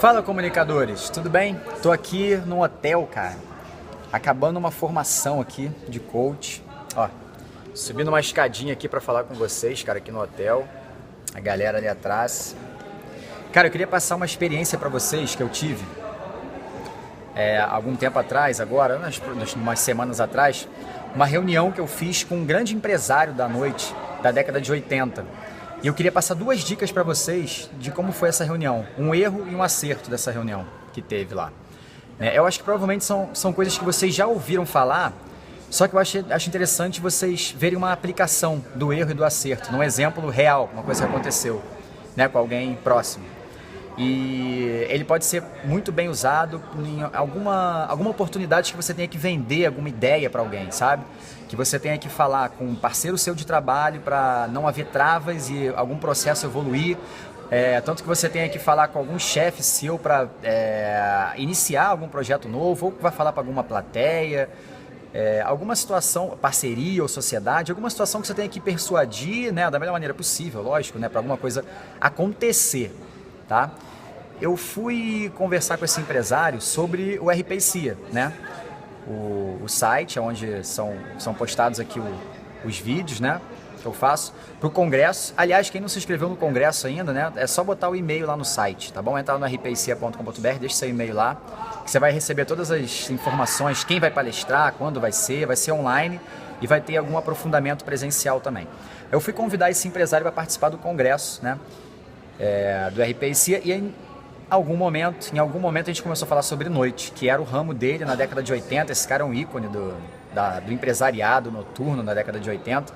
Fala, comunicadores, tudo bem? Tô aqui no hotel, cara, acabando uma formação aqui de coach. Ó, subindo uma escadinha aqui pra falar com vocês, cara, aqui no hotel. A galera ali atrás. Cara, eu queria passar uma experiência pra vocês que eu tive algum tempo atrás, agora, umas semanas atrás, uma reunião que eu fiz com um grande empresário da noite, da década de 80. E eu queria passar duas dicas para vocês de como foi essa reunião, um erro e um acerto dessa reunião que teve lá. Eu acho que provavelmente são coisas que vocês já ouviram falar, só que eu acho interessante vocês verem uma aplicação do erro e do acerto, num exemplo real, uma coisa que aconteceu, né, com alguém próximo. E ele pode ser muito bem usado em alguma oportunidade que você tenha que vender alguma ideia para alguém, sabe? Que você tenha que falar com um parceiro seu de trabalho para não haver travas e algum processo evoluir. Tanto que você tenha que falar com algum chefe seu para iniciar algum projeto novo, ou que vai falar para alguma plateia, alguma situação, parceria ou sociedade, alguma situação que você tenha que persuadir, né, da melhor maneira possível, lógico, né, para alguma coisa acontecer. Tá? Eu fui conversar com esse empresário sobre o RPCIA, né? O site onde são postados aqui os vídeos, né, que eu faço para o congresso. Aliás, quem não se inscreveu no congresso ainda, né, é só botar o e-mail lá no site, tá bom? Entra no rpcia.com.br, deixa seu e-mail lá, que você vai receber todas as informações, quem vai palestrar, quando vai ser online e vai ter algum aprofundamento presencial também. Eu fui convidar esse empresário para participar do congresso, né, do RPCIA, e em algum momento a gente começou a falar sobre noite, que era o ramo dele na década de 80. Esse cara é um ícone do empresariado noturno na década de 80.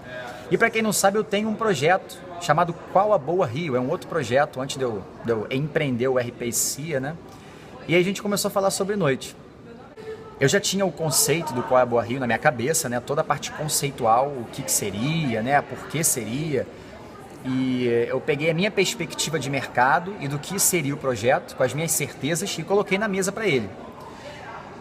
E para quem não sabe, eu tenho um projeto chamado Qual a Boa Rio, é um outro projeto antes de eu empreender o RPCIA, né? E aí a gente começou a falar sobre noite. Eu já tinha o conceito do Qual a Boa Rio na minha cabeça, né? Toda a parte conceitual, o que seria, né? Por que seria. E eu peguei a minha perspectiva de mercado e do que seria o projeto, com as minhas certezas, e coloquei na mesa para ele.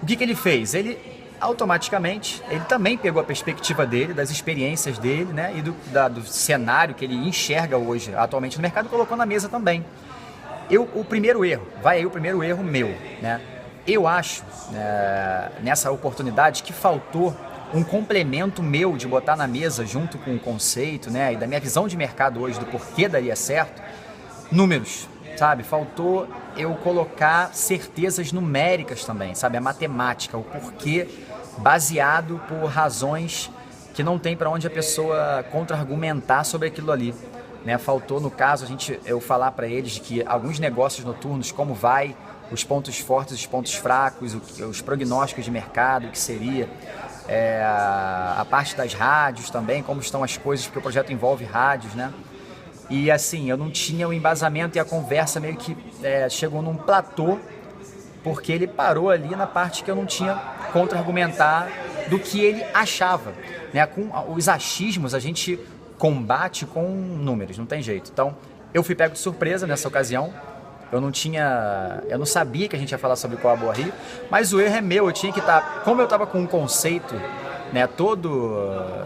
O que ele fez? Ele automaticamente, ele também pegou a perspectiva dele, das experiências dele, né, e do cenário que ele enxerga hoje, atualmente no mercado, e colocou na mesa também. O primeiro erro meu, né? Eu acho, nessa oportunidade, que faltou um complemento meu de botar na mesa junto com o conceito, né, e da minha visão de mercado hoje, do porquê daria certo, números, sabe? Faltou eu colocar certezas numéricas também, sabe? A matemática, o porquê baseado por razões que não tem para onde a pessoa contra-argumentar sobre aquilo ali, né? Faltou, no caso, eu falar para eles de que alguns negócios noturnos, como vai, os pontos fortes, os pontos fracos, os prognósticos de mercado, o que seria, a parte das rádios também, como estão as coisas, porque o projeto envolve rádios, né? E assim, eu não tinha o embasamento e a conversa meio que chegou num platô, porque ele parou ali na parte que eu não tinha contra-argumentar do que ele achava, né? Com os achismos a gente combate com números, não tem jeito. Então, eu fui pego de surpresa nessa ocasião. Eu não sabia que a gente ia falar sobre Qual a Boa Rio, mas o erro é meu. Eu tinha que estar, como eu estava com um conceito, né, todo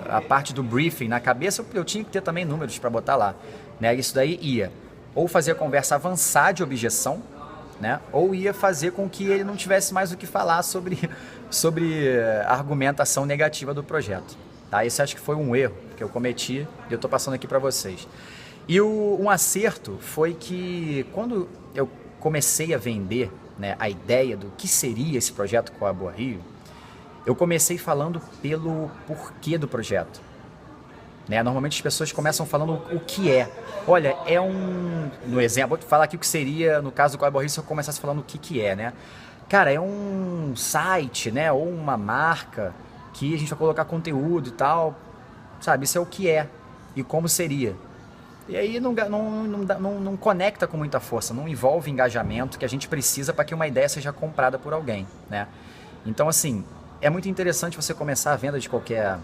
a parte do briefing na cabeça, eu tinha que ter também números para botar lá, né? Isso daí ia ou fazer a conversa avançar de objeção, né, ou ia fazer com que ele não tivesse mais o que falar sobre a argumentação negativa do projeto, tá? Esse acho que foi um erro que eu cometi e eu estou passando aqui para vocês. E um acerto foi que quando eu comecei a vender, né, a ideia do que seria esse projeto Qual a Boa Rio, eu comecei falando pelo porquê do projeto, né? Normalmente as pessoas começam falando o que é. Olha, no exemplo, vou falar aqui o que seria, no caso do Qual a Boa Rio, se eu começasse falando o que é, né? Cara, é um site, né, ou uma marca que a gente vai colocar conteúdo e tal, sabe? Isso é o que é e como seria. E aí não conecta com muita força, não envolve engajamento que a gente precisa para que uma ideia seja comprada por alguém, né? Então, assim, é muito interessante você começar a venda de qualquer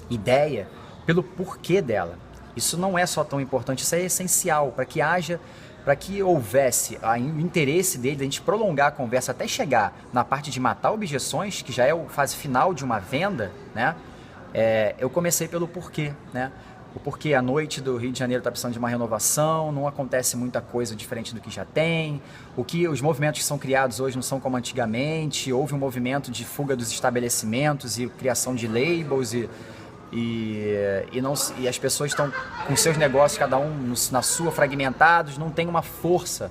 ideia pelo porquê dela. Isso não é só tão importante, isso é essencial para que houvesse o interesse dele, de a gente prolongar a conversa até chegar na parte de matar objeções, que já é a fase final de uma venda, né? Eu comecei pelo porquê, né? o porquê a noite do Rio de Janeiro está precisando de uma renovação, não acontece muita coisa diferente do que já tem, o que os movimentos que são criados hoje não são como antigamente, houve um movimento de fuga dos estabelecimentos e criação de labels e as pessoas estão com seus negócios, cada um na sua, fragmentados, não tem uma força,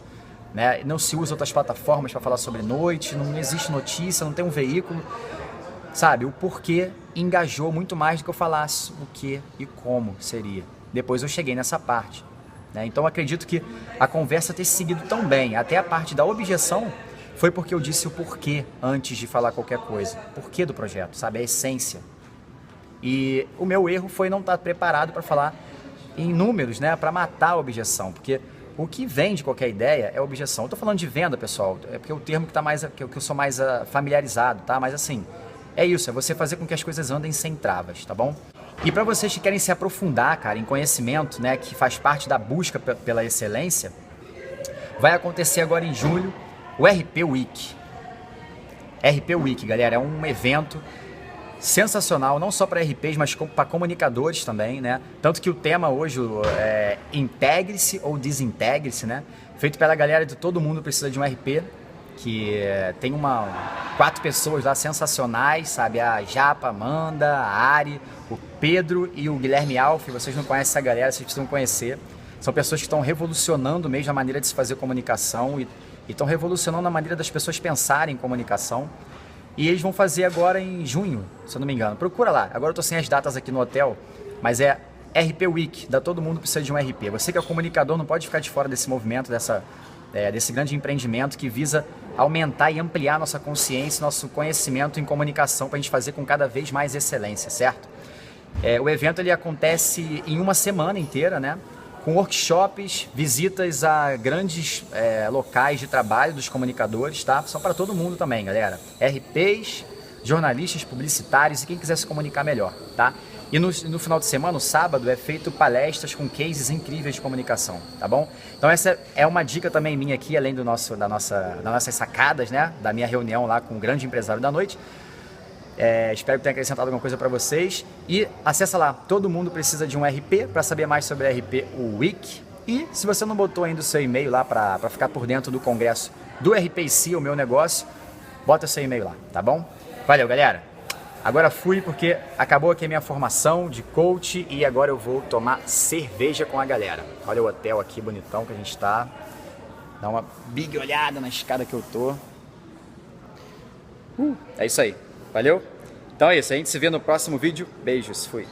né? Não se usa outras plataformas para falar sobre noite, não existe notícia, não tem um veículo, sabe? O porquê engajou muito mais do que eu falasse o que e como seria. Depois eu cheguei nessa parte, né? Então eu acredito que a conversa ter seguido tão bem, até a parte da objeção, foi porque eu disse o porquê antes de falar qualquer coisa, porquê do projeto, sabe? A essência. E o meu erro foi não estar preparado para falar em números, né? Para matar a objeção, porque o que vem de qualquer ideia é a objeção. Eu estou falando de venda, pessoal, é porque é o termo que, que eu sou mais familiarizado, tá? Mas assim, é isso, é você fazer com que as coisas andem sem travas, tá bom? E para vocês que querem se aprofundar, cara, em conhecimento, né, que faz parte da busca pela excelência, vai acontecer agora em julho o RP Week. RP Week, galera, é um evento sensacional, não só para RPs, mas para comunicadores também, né? Tanto que o tema hoje é integre-se ou desintegre-se, né? Feito pela galera de Todo Mundo Precisa de um RP, que tem 4 pessoas lá sensacionais, sabe? A Japa, a Amanda, a Ari, o Pedro e o Guilherme Alf. Vocês não conhecem essa galera, vocês precisam conhecer. São pessoas que estão revolucionando mesmo a maneira de se fazer comunicação e estão revolucionando a maneira das pessoas pensarem em comunicação. E eles vão fazer agora em junho, se eu não me engano. Procura lá. Agora eu tô sem as datas aqui no hotel, mas é RP Week, Todo Mundo Precisa de um RP. Você que é comunicador não pode ficar de fora desse movimento, desse grande empreendimento que visa aumentar e ampliar nossa consciência, nosso conhecimento em comunicação para a gente fazer com cada vez mais excelência, certo? O evento ele acontece em uma semana inteira, né? Com workshops, visitas a grandes locais de trabalho dos comunicadores, tá? São para todo mundo também, galera. RPs, jornalistas, publicitários e quem quiser se comunicar melhor, tá? E no final de semana, no sábado, é feito palestras com cases incríveis de comunicação, tá bom? Então essa é uma dica também minha aqui, além das nossas sacadas, né? Da minha reunião lá com o grande empresário da noite. Espero que tenha acrescentado alguma coisa para vocês. E acessa lá, Todo Mundo Precisa de um RP, para saber mais sobre a RP Week. E se você não botou ainda o seu e-mail lá para ficar por dentro do congresso do RPC, o meu negócio, bota o seu e-mail lá, tá bom? Valeu, galera! Agora fui porque acabou aqui a minha formação de coach e agora eu vou tomar cerveja com a galera. Olha o hotel aqui bonitão que a gente tá. Dá uma big olhada na escada que eu tô. É isso aí. Valeu? Então é isso, a gente se vê no próximo vídeo. Beijos, fui!